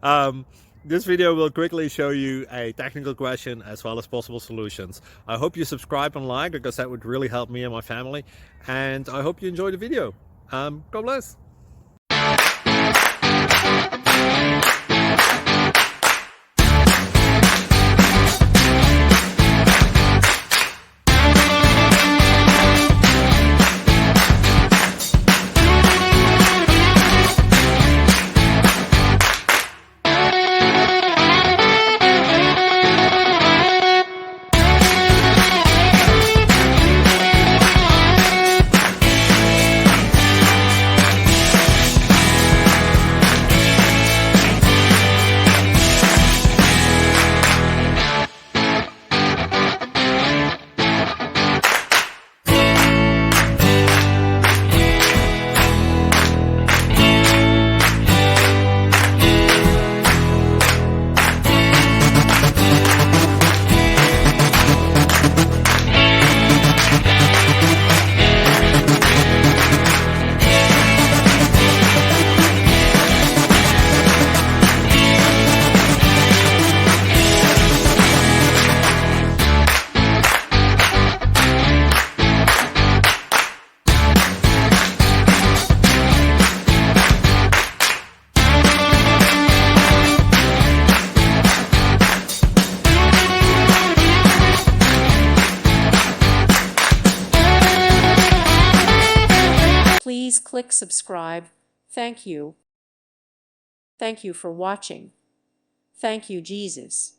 um, this video will quickly show you a technical question as well as possible solutions. I hope you subscribe and like, because that would really help me and my family. And I hope you enjoy the video. God bless. Please click subscribe. Thank you. Thank you for watching. Thank you, Jesus.